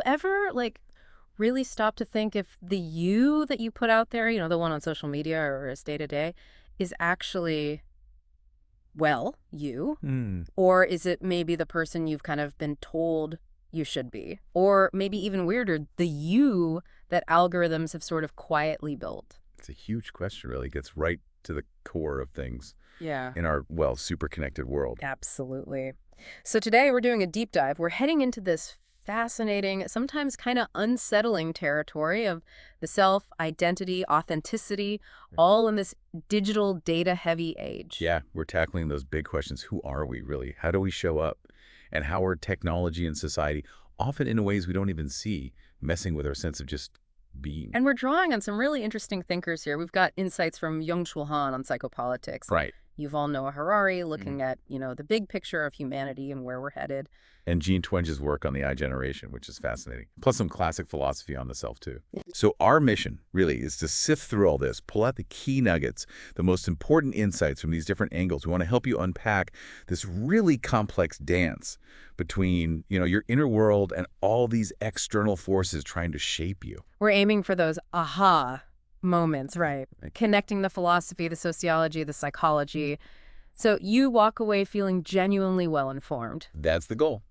ever, like, really stop to think if the you that you put out there, the one on social media or as day to day, is actually, well, you? Hmm. Or is it maybe the person you've kind of been told you should be? Or maybe even weirder, the you that algorithms have sort of quietly built? It's a huge question, really. It gets right to the core of things Yeah. in our, well, super connected world. Absolutely. So today we're doing a deep dive. We're heading into this fascinating, sometimes kind of unsettling territory of the self, identity, authenticity, all in this digital data-heavy age. Yeah, we're tackling those big questions. Who are we, really? How do we show up? And how are technology and society, often in ways we don't even see, messing with our sense of just being? And we're drawing on some really interesting thinkers here. We've got insights from Byung-Chul Han on psychopolitics, Right. Yuval Noah Harari looking at, the big picture of humanity and where we're headed. And Jean Twenge's work on the I generation, which is fascinating. Plus some classic philosophy on the self, too. So our mission, really, is to sift through all this, pull out the key nuggets, the most important insights from these different angles. We want to help you unpack this really complex dance between, your inner world and all these external forces trying to shape you. We're aiming for those aha moments, right? Connecting the philosophy, the sociology, the psychology. So you walk away feeling genuinely well-informed. That's the goal,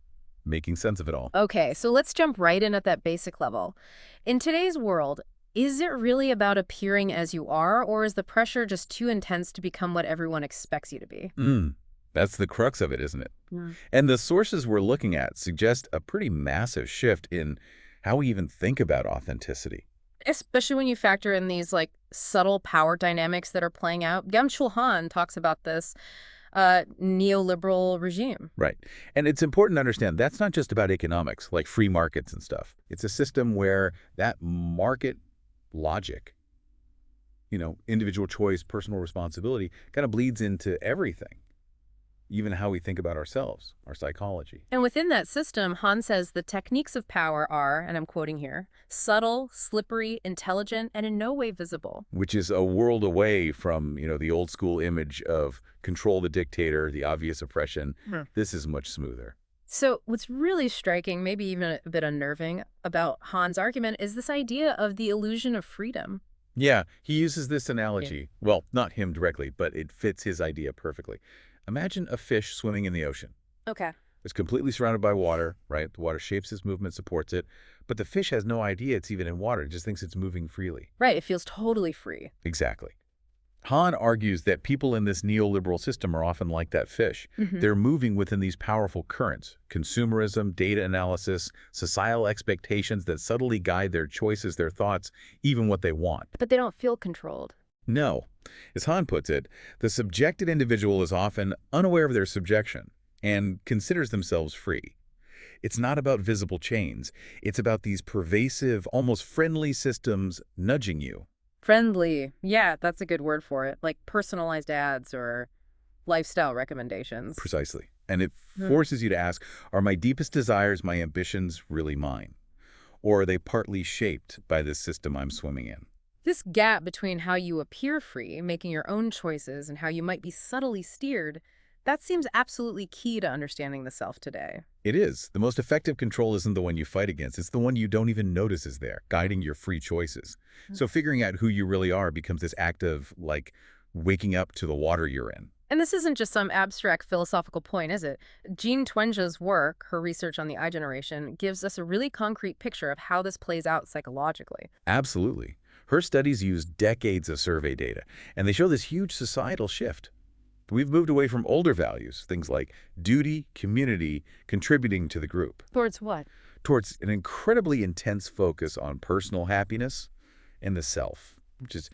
making sense of it all. Okay, so let's jump right in at that basic level. In today's world, is it really about appearing as you are, or is the pressure just too intense to become what everyone expects you to be? That's the crux of it, isn't it? Yeah. And the sources we're looking at suggest a pretty massive shift in how we even think about authenticity. Especially when you factor in these subtle power dynamics that are playing out. Byung-Chul Han talks about this neoliberal regime. Right. And it's important to understand that's not just about economics, like free markets and stuff. It's a system where that market logic, individual choice, personal responsibility, kind of bleeds into everything, even how we think about ourselves, our psychology. And within that system, Han says the techniques of power are, and I'm quoting here, subtle, slippery, intelligent, and in no way visible. Which is a world away from, the old school image of control the dictator, the obvious oppression. This is much smoother. So what's really striking, maybe even a bit unnerving, about Han's argument is this idea of the illusion of freedom. Yeah, he uses this analogy. Well, not him directly, but it fits his idea perfectly. Imagine a fish swimming in the ocean. Okay. It's completely surrounded by water, right? The water shapes its movement, supports it. But the fish has no idea it's even in water. It just thinks it's moving freely. Right, it feels totally free. Exactly. Han argues that people in this neoliberal system are often like that fish. Mm-hmm. They're moving within these powerful currents, consumerism, data analysis, societal expectations that subtly guide their choices, their thoughts, even what they want. But they don't feel controlled. No. As Han puts it, the subjected individual is often unaware of their subjection and considers themselves free. It's not about visible chains. It's about these pervasive, almost friendly systems nudging you. Friendly. Yeah, that's a good word for it. Like personalized ads or lifestyle recommendations. Precisely. And it forces you to ask, are my deepest desires, my ambitions, really mine? Or are they partly shaped by this system I'm swimming in? This gap between how you appear free, making your own choices, and how you might be subtly steered, that seems absolutely key to understanding the self today. It is. The most effective control isn't the one you fight against. It's the one you don't even notice is there, guiding your free choices. So figuring out who you really are becomes this act of, waking up to the water you're in. And this isn't just some abstract philosophical point, is it? Jean Twenge's work, her research on the I generation, gives us a really concrete picture of how this plays out psychologically. Absolutely. Her studies use decades of survey data, and they show this huge societal shift. We've moved away from older values, things like duty, community, contributing to the group, Towards what? towards an incredibly intense focus on personal happiness and the self, which is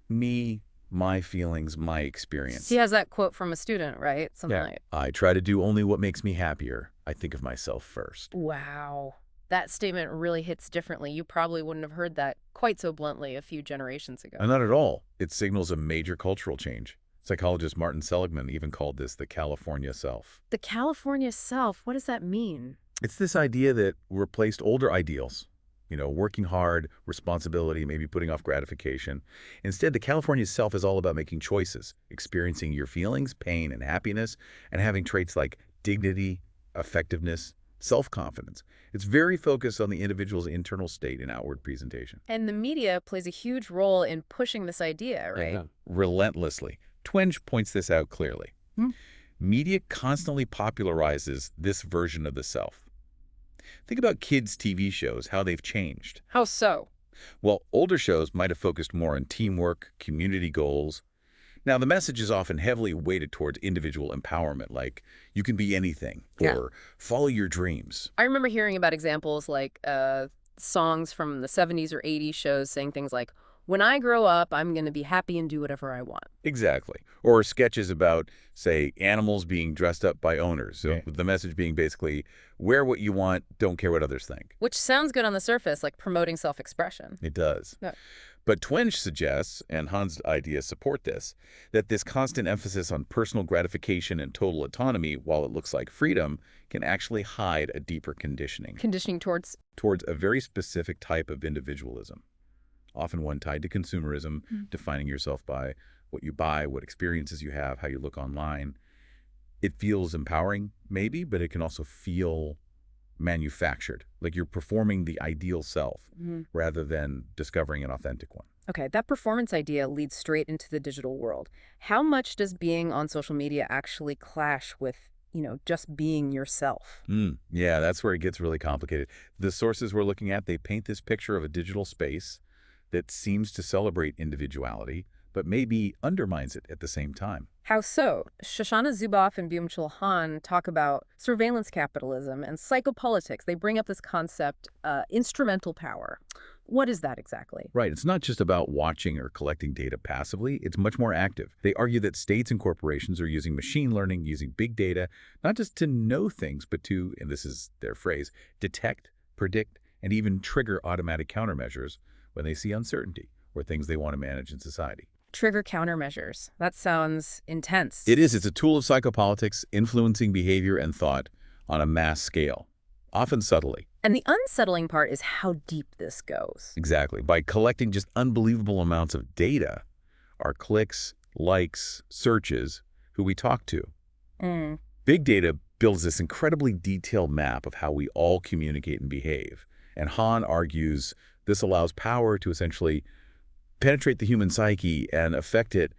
me, my feelings, my experience. She has that quote from a student, right? Something like, I try to do only what makes me happier. I think of myself first. wow. That statement really hits differently. You probably wouldn't have heard that quite so bluntly a few generations ago. Not at all. It signals a major cultural change. Psychologist Martin Seligman even called this the California self. The California self, what does that mean? It's this idea that replaced older ideals, working hard, responsibility, maybe putting off gratification. Instead, the California self is all about making choices, experiencing your feelings, pain, and happiness, and having traits like dignity, effectiveness, self-confidence. It's very focused on the individual's internal state and outward presentation. And the media plays a huge role in pushing this idea, right? Yeah. Relentlessly. Twenge points this out clearly. Hmm. Media constantly popularizes this version of the self. Think about kids' TV shows, how they've changed. How so? Well, older shows might have focused more on teamwork, community goals. Now, the message is often heavily weighted towards individual empowerment, like you can be anything, Yeah. or follow your dreams. I remember hearing about examples like songs from the 70s or 80s shows saying things like, when I grow up, I'm going to be happy and do whatever I want. Exactly. Or sketches about, say, animals being dressed up by owners. So the message being basically, wear what you want, don't care what others think. Which sounds good on the surface, like promoting self-expression. It does. Yeah. But Twenge suggests, and Han's ideas support this, that this constant emphasis on personal gratification and total autonomy, while it looks like freedom, can actually hide a deeper conditioning. Conditioning towards Towards a very specific type of individualism, often one tied to consumerism, defining yourself by what you buy, what experiences you have, how you look online. It feels empowering, maybe, but it can also feel manufactured, like you're performing the ideal self rather than discovering an authentic one. Okay, that performance idea leads straight into the digital world. How much does being on social media actually clash with, just being yourself? Yeah, that's where it gets really complicated. The sources we're looking at, they paint this picture of a digital space that seems to celebrate individuality, but maybe undermines it at the same time. How so? Shoshana Zuboff and Byung-Chul Han talk about surveillance capitalism and psychopolitics. They bring up this concept, instrumental power. What is that exactly? Right. It's not just about watching or collecting data passively. It's much more active. They argue that states and corporations are using machine learning, using big data, not just to know things, but to, and this is their phrase, detect, predict, and even trigger automatic countermeasures when they see uncertainty or things they want to manage in society. Trigger countermeasures. That sounds intense. It is. It's a tool of psychopolitics influencing behavior and thought on a mass scale, often subtly. And the unsettling part is how deep this goes. Exactly. By collecting just unbelievable amounts of data, our clicks, likes, searches, who we talk to. Big data builds this incredibly detailed map of how we all communicate and behave. And Han argues this allows power to essentially penetrate the human psyche and affect it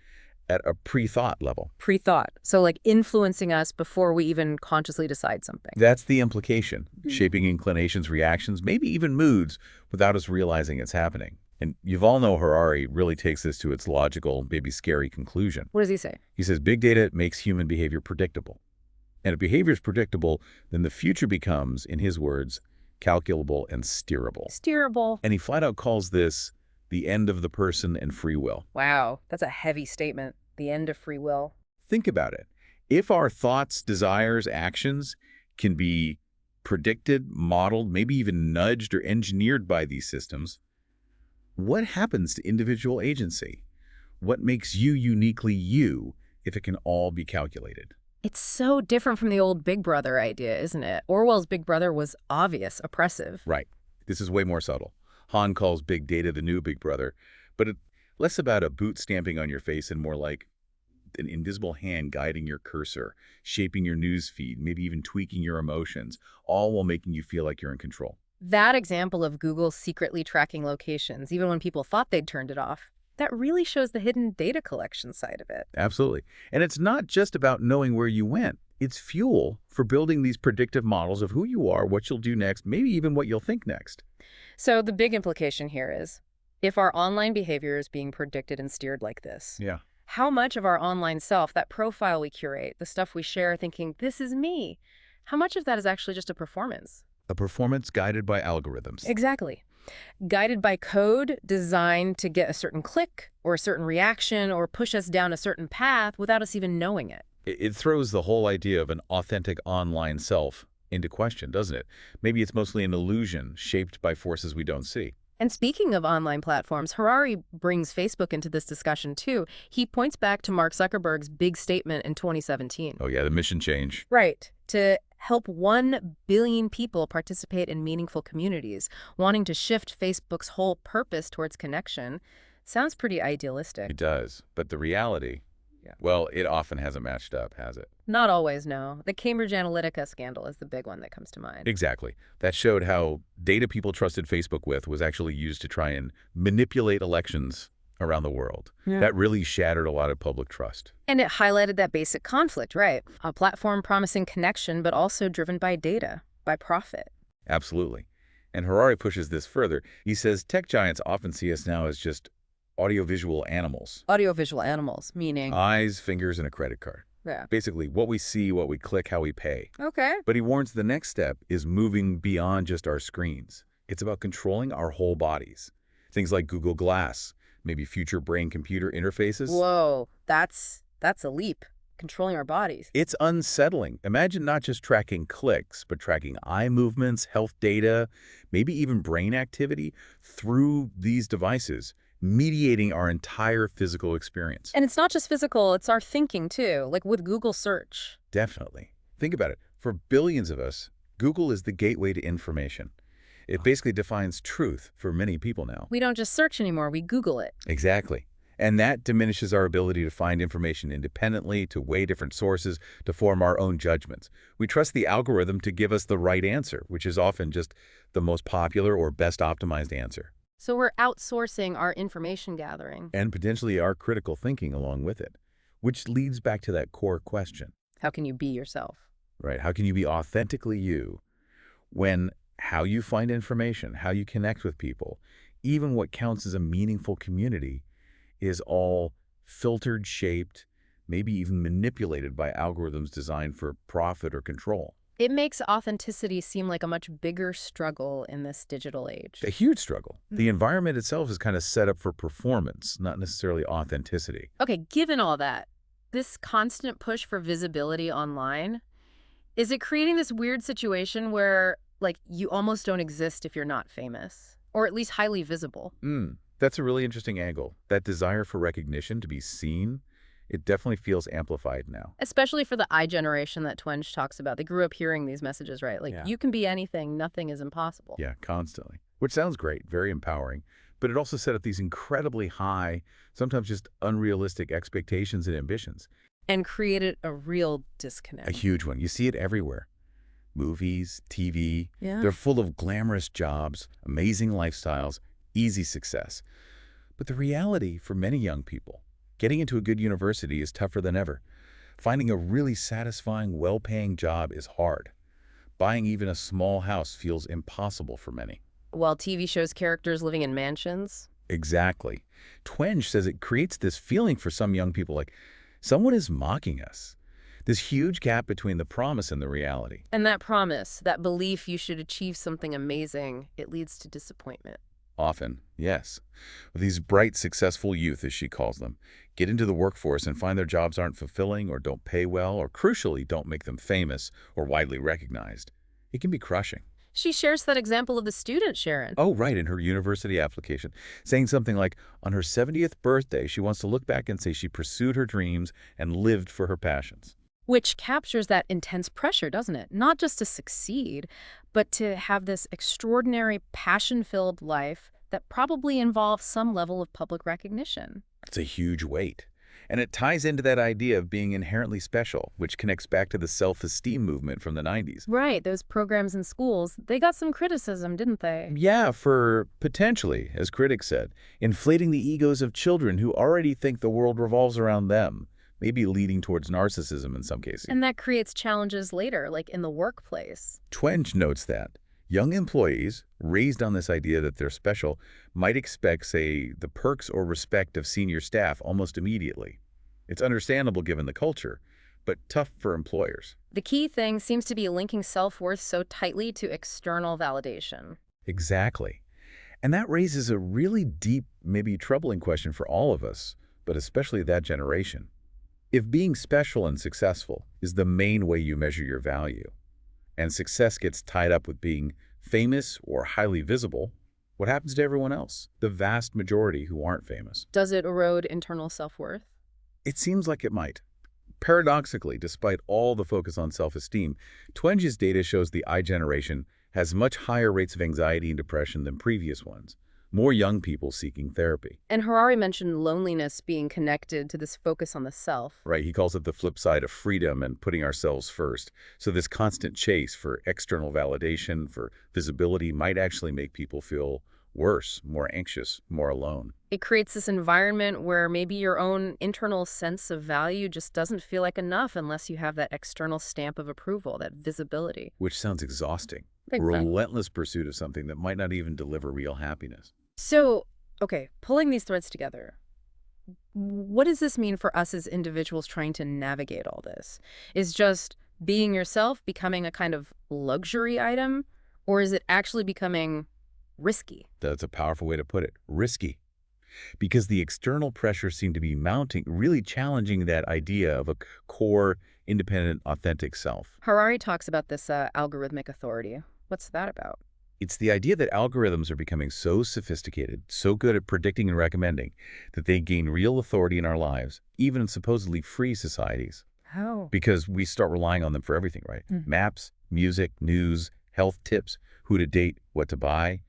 at a pre-thought level. Pre-thought. So like influencing us before we even consciously decide something. That's the implication, shaping inclinations, reactions, maybe even moods without us realizing it's happening. And Yuval Noah Harari really takes this to its logical, maybe scary conclusion. What does he say? He says big data makes human behavior predictable. And if behavior is predictable, then the future becomes, in his words, calculable and steerable. Steerable. And he flat out calls this the end of the person and free will. Wow, that's a heavy statement. The end of free will. Think about it. If our thoughts, desires, actions can be predicted, modeled, maybe even nudged or engineered by these systems, what happens to individual agency? What makes you uniquely you if it can all be calculated? It's so different from the old Big Brother idea, isn't it? Orwell's Big Brother was obvious, oppressive. Right. This is way more subtle. Han calls big data the new Big Brother, but it's less about a boot stamping on your face and more like an invisible hand guiding your cursor, shaping your news feed, maybe even tweaking your emotions, all while making you feel like you're in control. That example of Google secretly tracking locations, even when people thought they'd turned it off, that really shows the hidden data collection side of it. Absolutely. And it's not just about knowing where you went. It's fuel for building these predictive models of who you are, what you'll do next, maybe even what you'll think next. So the big implication here is, if our online behavior is being predicted and steered like this, how much of our online self, that profile we curate, the stuff we share thinking, this is me, how much of that is actually just a performance? A performance guided by algorithms. Exactly. Guided by code designed to get a certain click or a certain reaction or push us down a certain path without us even knowing it. It throws the whole idea of an authentic online self into question, doesn't it? Maybe it's mostly an illusion shaped by forces we don't see. And speaking of online platforms, Harari brings Facebook into this discussion too. He points back to Mark Zuckerberg's big statement in 2017. Oh yeah, the mission change. Right. To help 1 billion people participate in meaningful communities, wanting to shift Facebook's whole purpose towards connection. Sounds pretty idealistic. It does. But the reality Yeah. Well, it often hasn't matched up, has it? Not always, no. The Cambridge Analytica scandal is the big one that comes to mind. Exactly. That showed how data people trusted Facebook with was actually used to try and manipulate elections around the world. Yeah. That really shattered a lot of public trust. And it highlighted that basic conflict, right? A platform promising connection, but also driven by data, by profit. Absolutely. And Harari pushes this further. He says tech giants often see us now as just audiovisual animals. Audiovisual animals, meaning? Eyes, fingers, and a credit card. Yeah. Basically, what we see, what we click, how we pay. Okay. But he warns the next step is moving beyond just our screens. It's about controlling our whole bodies. Things like Google Glass, maybe future brain-computer interfaces. Whoa, that's a leap. Controlling our bodies. It's unsettling. Imagine not just tracking clicks, but tracking eye movements, health data, maybe even brain activity through these devices, mediating our entire physical experience. And it's not just physical, it's our thinking too, like with Google search. Definitely. Think about it. For billions of us, Google is the gateway to information. It basically defines truth for many people now. We don't just search anymore, we Google it. Exactly. And that diminishes our ability to find information independently, to weigh different sources, to form our own judgments. We trust the algorithm to give us the right answer, which is often just the most popular or best optimized answer. So we're outsourcing our information gathering. And potentially our critical thinking along with it, which leads back to that core question. How can you be yourself? Right? How can you be authentically you when how you find information, how you connect with people, even what counts as a meaningful community, is all filtered, shaped, maybe even manipulated by algorithms designed for profit or control? It makes authenticity seem like a much bigger struggle in this digital age. A huge struggle. The environment itself is kind of set up for performance, not necessarily authenticity. Okay, given all that, this constant push for visibility online, is it creating this weird situation where, like, you almost don't exist if you're not famous, or at least highly visible? That's a really interesting angle. That desire for recognition, to be seen, it definitely feels amplified now. Especially for the I generation that Twenge talks about. They grew up hearing these messages, right? Like, Yeah. you can be anything, nothing is impossible. Yeah, constantly. Which sounds great, very empowering, but it also set up these incredibly high, sometimes just unrealistic expectations and ambitions. And created a real disconnect. A huge one. You see it everywhere. Movies, TV, Yeah. they're full of glamorous jobs, amazing lifestyles, easy success. But the reality for many young people, getting into a good university is tougher than ever. Finding a really satisfying, well-paying job is hard. Buying even a small house feels impossible for many. While TV shows characters living in mansions. Exactly. Twenge says it creates this feeling for some young people like someone is mocking us. This huge gap between the promise and the reality. And that promise, that belief you should achieve something amazing, it leads to disappointment. Often, yes. These bright, successful youth, as she calls them, get into the workforce and find their jobs aren't fulfilling or don't pay well or, crucially, don't make them famous or widely recognized. It can be crushing. She shares that example of the student, Sharon. Oh, right, in her university application, saying something like, on her 70th birthday, she wants to look back and say she pursued her dreams and lived for her passions. Which captures that intense pressure, doesn't it? Not just to succeed, but to have this extraordinary passion-filled life that probably involves some level of public recognition. It's a huge weight. And it ties into that idea of being inherently special, which connects back to the self-esteem movement from the 90s. Right, those programs in schools, they got some criticism, didn't they? Yeah, for potentially, as critics said, inflating the egos of children who already think the world revolves around them, maybe leading towards narcissism in some cases. And that creates challenges later, like in the workplace. Twenge notes that young employees, raised on this idea that they're special, might expect, say, the perks or respect of senior staff almost immediately. It's understandable given the culture, but tough for employers. The key thing seems to be linking self-worth so tightly to external validation. Exactly. And that raises a really deep, maybe troubling question for all of us, but especially that generation. If being special and successful is the main way you measure your value, and success gets tied up with being famous or highly visible, what happens to everyone else, the vast majority who aren't famous? Does it erode internal self-worth? It seems like it might. Paradoxically, despite all the focus on self-esteem, Twenge's data shows the I generation has much higher rates of anxiety and depression than previous ones, more young people seeking therapy. And Harari mentioned loneliness being connected to this focus on the self. Right, he calls it the flip side of freedom and putting ourselves first. So this constant chase for external validation, for visibility, might actually make people feel worse, more anxious, more alone. It creates this environment where maybe your own internal sense of value just doesn't feel like enough unless you have that external stamp of approval, that visibility. Which sounds exhausting. A Exactly. relentless pursuit of something that might not even deliver real happiness. So, okay, pulling these threads together, what does this mean for us as individuals trying to navigate all this? Is just being yourself becoming a kind of luxury item, or is it actually becoming risky? That's a powerful way to put it. Risky. Because the external pressures seem to be mounting, really challenging that idea of a core, independent, authentic self. Harari talks about this algorithmic authority. What's that about? It's the idea that algorithms are becoming so sophisticated, so good at predicting and recommending, that they gain real authority in our lives, even in supposedly free societies. How? Because we start relying on them for everything, right? Maps, music, news, health tips, who to date, what to buy.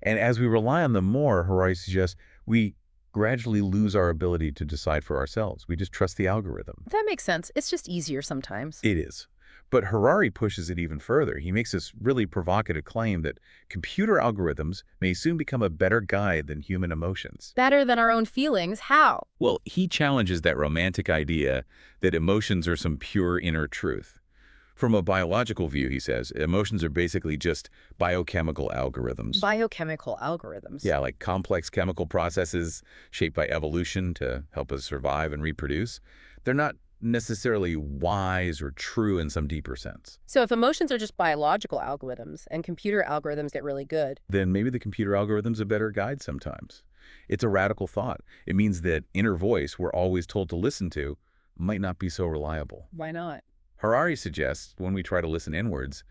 And as we rely on them more, Harari suggests, we gradually lose our ability to decide for ourselves. We just trust the algorithm. That makes sense. It's just easier sometimes. It is. But Harari pushes it even further. He makes this really provocative claim that computer algorithms may soon become a better guide than human emotions. Better than our own feelings? How? Well, he challenges that romantic idea that emotions are some pure inner truth. From a biological view, he says, emotions are basically just biochemical algorithms. Biochemical algorithms. Yeah, like complex chemical processes shaped by evolution to help us survive and reproduce. They're not necessarily wise or true in some deeper sense. So if emotions are just biological algorithms and computer algorithms get really good, Then maybe the computer algorithm's a better guide sometimes. It's a radical thought. It means that inner voice we're always told to listen to might not be so reliable. why not? Harari suggests when we try to listen inwards,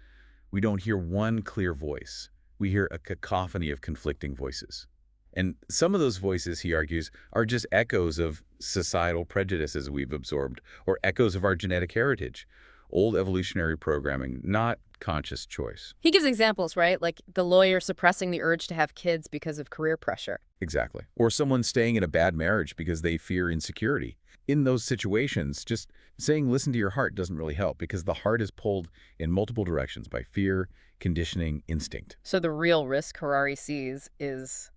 we don't hear one clear voice. We hear a cacophony of conflicting voices. And some of those voices, he argues, are just echoes of societal prejudices we've absorbed, or echoes of our genetic heritage, old evolutionary programming, not conscious choice. He gives examples, right? Like the lawyer suppressing the urge to have kids because of career pressure. Exactly. Or someone staying in a bad marriage because they fear insecurity. In those situations, just saying listen to your heart doesn't really help because the heart is pulled in multiple directions by fear, conditioning, instinct. So the real risk Harari sees is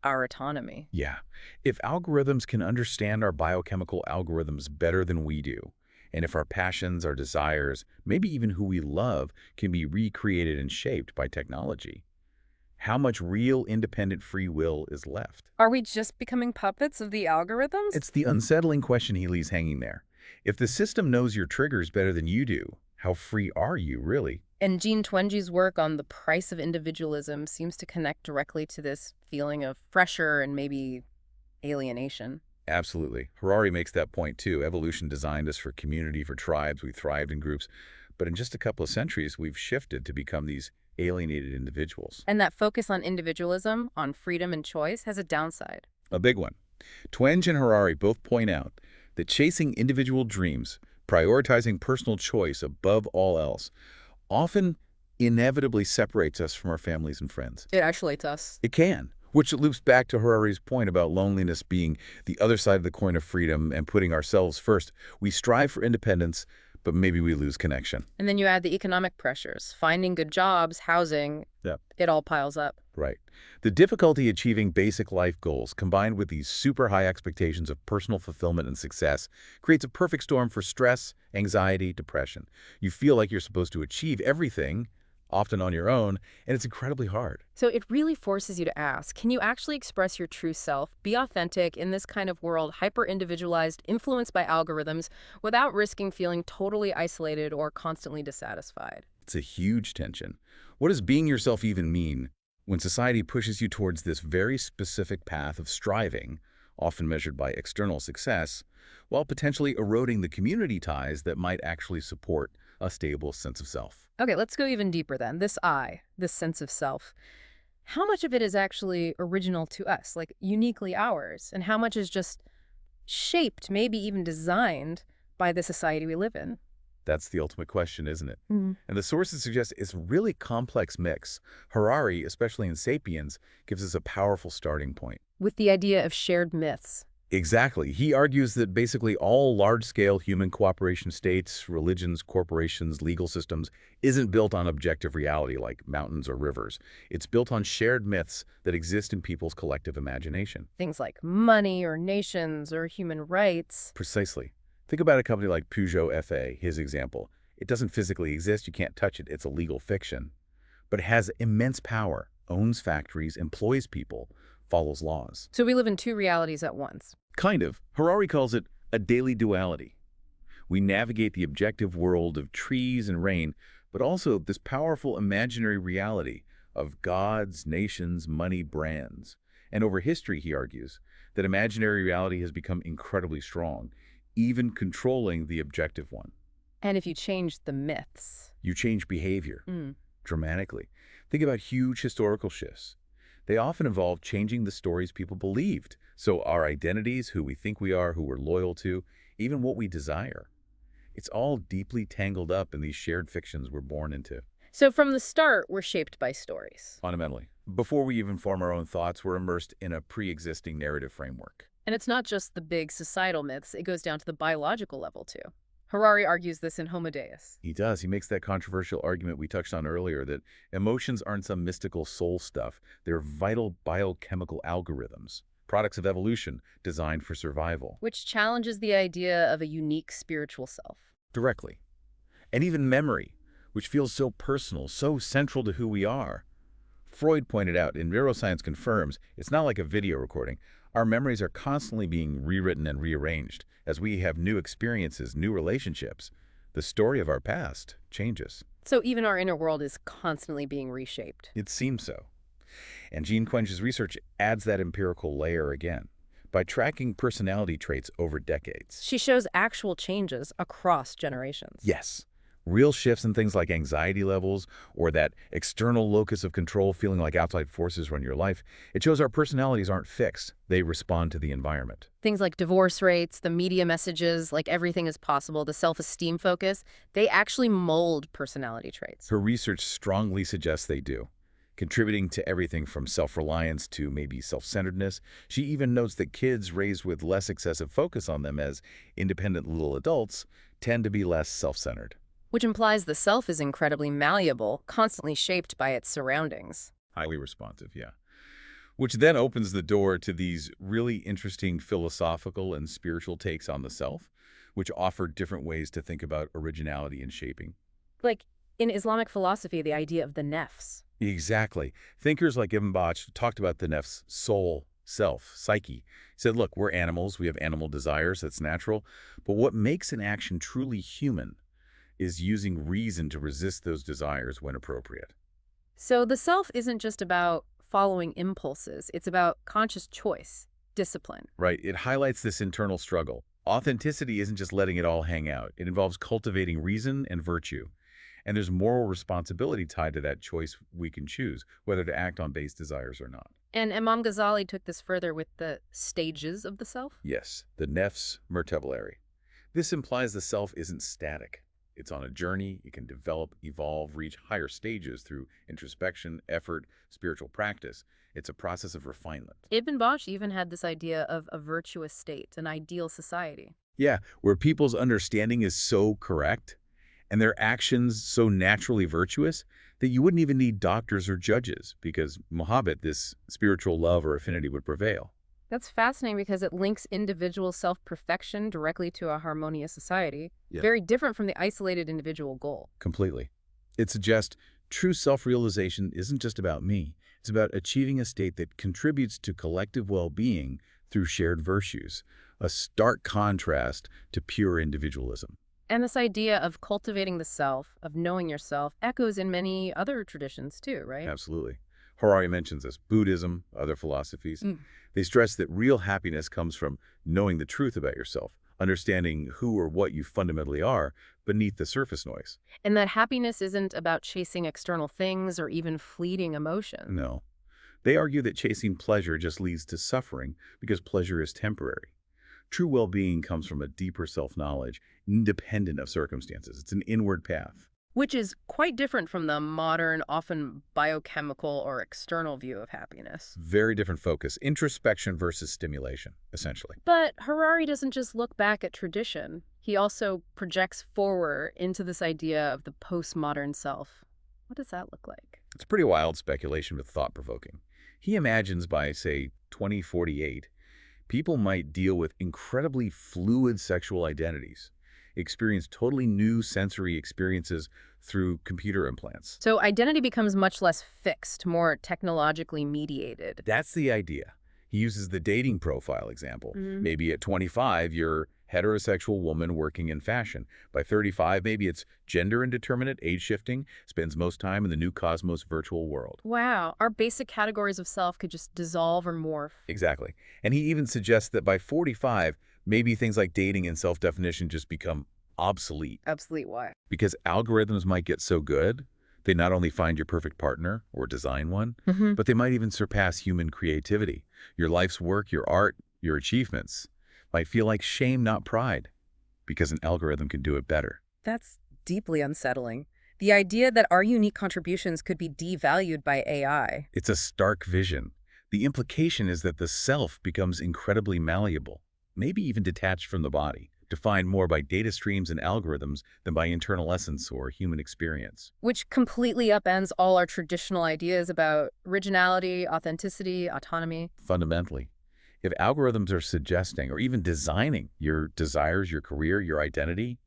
our autonomy. Yeah. If algorithms can understand our biochemical algorithms better than we do, and if our passions, our desires, maybe even who we love, can be recreated and shaped by technology, how much real independent free will is left? Are we just becoming puppets of the algorithms? It's the unsettling question he leaves hanging there. If the system knows your triggers better than you do, how free are you, really? And Jean Twenge's work on the price of individualism seems to connect directly to this feeling of pressure and maybe alienation. Absolutely. Harari makes that point, too. Evolution designed us for community, for tribes. We thrived in groups. But in just a couple of centuries, we've shifted to become these alienated individuals. And that focus on individualism, on freedom and choice, has a downside. A big one. Twenge and Harari both point out that chasing individual dreams, prioritizing personal choice above all else, often inevitably separates us from our families and friends. It isolates us. It can, which loops back to Harari's point about loneliness being the other side of the coin of freedom and putting ourselves first. We strive for independence, but maybe we lose connection. And then you add the economic pressures, finding good jobs, housing, Yep. it all piles up. Right. The difficulty achieving basic life goals, combined with these super high expectations of personal fulfillment and success, creates a perfect storm for stress, anxiety, depression. You feel like you're supposed to achieve everything, often on your own, and it's incredibly hard. So it really forces you to ask, can you actually express your true self, be authentic in this kind of world, hyper-individualized, influenced by algorithms, without risking feeling totally isolated or constantly dissatisfied? It's a huge tension. What does being yourself even mean when society pushes you towards this very specific path of striving, often measured by external success, while potentially eroding the community ties that might actually support a stable sense of self? Okay, let's go even deeper then. This I, this sense of self, how much of it is actually original to us, like uniquely ours, and how much is just shaped, maybe even designed by the society we live in? That's the ultimate question, isn't it? Mm. And the sources suggest it's a really complex mix. Harari, especially in *Sapiens*, gives us a powerful starting point. With the idea of shared myths. Exactly. He argues that basically all large-scale human cooperation states, religions, corporations, legal systems isn't built on objective reality like mountains or rivers. It's built on shared myths that exist in people's collective imagination. Things like money or nations or human rights. Precisely. Think about a company like Peugeot FA, his example. It doesn't physically exist, you can't touch it, it's a legal fiction. But it has immense power, owns factories, employs people, follows laws. So we live in two realities at once. Kind of. Harari calls it a daily duality. We navigate the objective world of trees and rain, but also this powerful imaginary reality of gods, nations, money, brands. And over history, he argues, that imaginary reality has become incredibly strong, even controlling the objective one. And if you change the myths. You change behavior Mm. dramatically. Think about huge historical shifts. They often involve changing the stories people believed. So our identities, who we think we are, who we're loyal to, even what we desire. It's all deeply tangled up in these shared fictions we're born into. So from the start, we're shaped by stories. Fundamentally, before we even form our own thoughts, we're immersed in a pre-existing narrative framework. And it's not just the big societal myths, it goes down to the biological level too. Harari argues this in Homo Deus. He does. He makes that controversial argument we touched on earlier that emotions aren't some mystical soul stuff. They're vital biochemical algorithms, products of evolution designed for survival. Which challenges the idea of a unique spiritual self. Directly. And even memory, which feels so personal, so central to who we are. Freud pointed out, and neuroscience confirms, it's not like a video recording. Our memories are constantly being rewritten and rearranged. As we have new experiences, new relationships, the story of our past changes. So even our inner world is constantly being reshaped. It seems so. And Jean Twenge's research adds that empirical layer again by tracking personality traits over decades. She shows actual changes across generations. Yes. Real shifts in things like anxiety levels or that external locus of control feeling like outside forces run your life. It shows our personalities aren't fixed. They respond to the environment. Things like divorce rates, the media messages, like everything is possible, the self-esteem focus, they actually mold personality traits. Her research strongly suggests they do, contributing to everything from self-reliance to maybe self-centeredness. She even notes that kids raised with less excessive focus on them as independent little adults tend to be less self-centered. Which implies the self is incredibly malleable, constantly shaped by its surroundings. Highly responsive, yeah. Which then opens the door to these really interesting philosophical and spiritual takes on the self, which offer different ways to think about originality and shaping. Like in Islamic philosophy, the idea of the nefs. Exactly. Thinkers like Ibn Battuta talked about the nef's soul, self, psyche. He said, look, we're animals, we have animal desires, that's natural, but what makes an action truly human is using reason to resist those desires when appropriate. So the self isn't just about following impulses. It's about conscious choice, discipline. Right. It highlights this internal struggle. Authenticity isn't just letting it all hang out. It involves cultivating reason and virtue. And there's moral responsibility tied to that choice we can choose, whether to act on base desires or not. And Imam Ghazali took this further with the stages of the self? Yes, the nefs mertebulari. This implies the self isn't static. It's on a journey. It can develop, evolve, reach higher stages through introspection, effort, spiritual practice. It's a process of refinement. Ibn Battuta even had this idea of a virtuous state, an ideal society. Yeah, where people's understanding is so correct and their actions so naturally virtuous that you wouldn't even need doctors or judges because Muhabbat, this spiritual love or affinity, would prevail. That's fascinating because it links individual self-perfection directly to a harmonious society, Yeah. very different from the isolated individual goal. Completely. It suggests true self-realization isn't just about me. It's about achieving a state that contributes to collective well-being through shared virtues, a stark contrast to pure individualism. And this idea of cultivating the self, of knowing yourself, echoes in many other traditions too, right? Absolutely. Harari mentions this. Buddhism, other philosophies, Mm. they stress that real happiness comes from knowing the truth about yourself, understanding who or what you fundamentally are beneath the surface noise. And that happiness isn't about chasing external things or even fleeting emotion. No. They argue that chasing pleasure just leads to suffering because pleasure is temporary. True well-being comes from a deeper self-knowledge, independent of circumstances. It's an inward path. Which is quite different from the modern, often biochemical or external view of happiness. Very different focus. Introspection versus stimulation, essentially. But Harari doesn't just look back at tradition. He also projects forward into this idea of the postmodern self. What does that look like? It's pretty wild speculation, but thought-provoking. He imagines by, say, 2048, people might deal with incredibly fluid sexual identities, experience totally new sensory experiences through computer implants. So identity becomes much less fixed, more technologically mediated. That's the idea. He uses the dating profile example. Maybe at 25, you're heterosexual woman working in fashion. By 35, maybe it's gender indeterminate, age shifting, spends most time in the new Cosmos virtual world. Wow, our basic categories of self could just dissolve or morph. Exactly. And he even suggests that by 45, maybe things like dating and self-definition just become obsolete. Obsolete why? Because algorithms might get so good, they not only find your perfect partner or design one, but they might even surpass human creativity. Your life's work, your art, your achievements might feel like shame, not pride, because an algorithm can do it better. That's deeply unsettling. The idea that our unique contributions could be devalued by AI. It's a stark vision. The implication is that the self becomes incredibly malleable, maybe even detached from the body, defined more by data streams and algorithms than by internal essence or human experience. Which completely upends all our traditional ideas about originality, authenticity, autonomy. Fundamentally, if algorithms are suggesting or even designing your desires, your career, your identity,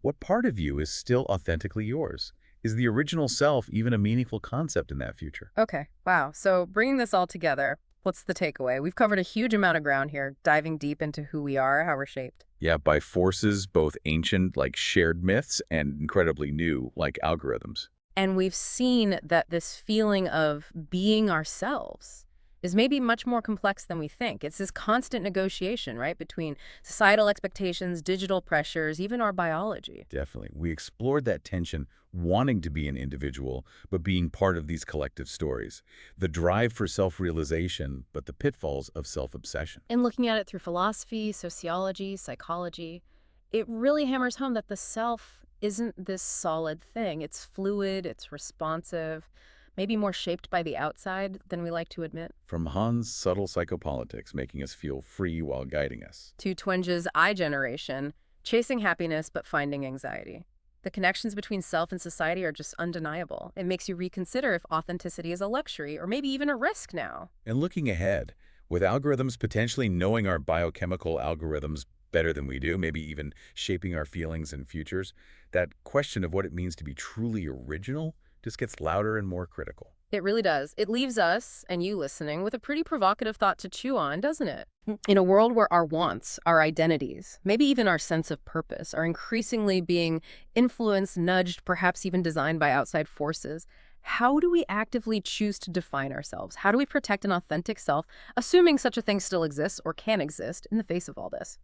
what part of you is still authentically yours? Is the original self even a meaningful concept in that future? Okay, wow. So bringing this all together, what's the takeaway? We've covered a huge amount of ground here, diving deep into who we are, how we're shaped. Yeah, by forces both ancient, like shared myths, and incredibly new, like algorithms. And we've seen that this feeling of being ourselves is maybe much more complex than we think. It's this constant negotiation, right, between societal expectations, digital pressures, even our biology. Definitely. We explored that tension, wanting to be an individual, but being part of these collective stories. The drive for self-realization, but the pitfalls of self-obsession. And looking at it through philosophy, sociology, psychology, it really hammers home that the self isn't this solid thing. It's fluid, it's responsive, maybe more shaped by the outside than we like to admit. From Han's subtle psychopolitics, making us feel free while guiding us, To Twenge's I generation, chasing happiness but finding anxiety. The connections between self and society are just undeniable. It makes you reconsider if authenticity is a luxury or maybe even a risk now. and looking ahead, with algorithms potentially knowing our biochemical algorithms better than we do, maybe even shaping our feelings and futures, that question of what it means to be truly original just gets louder and more critical. It really does. It leaves us, and you listening, with a pretty provocative thought to chew on, doesn't it? In a world where our wants, our identities, maybe even our sense of purpose are increasingly being influenced, nudged, perhaps even designed by outside forces, how do we actively choose to define ourselves? How do we protect an authentic self, assuming such a thing still exists or can exist in the face of all this?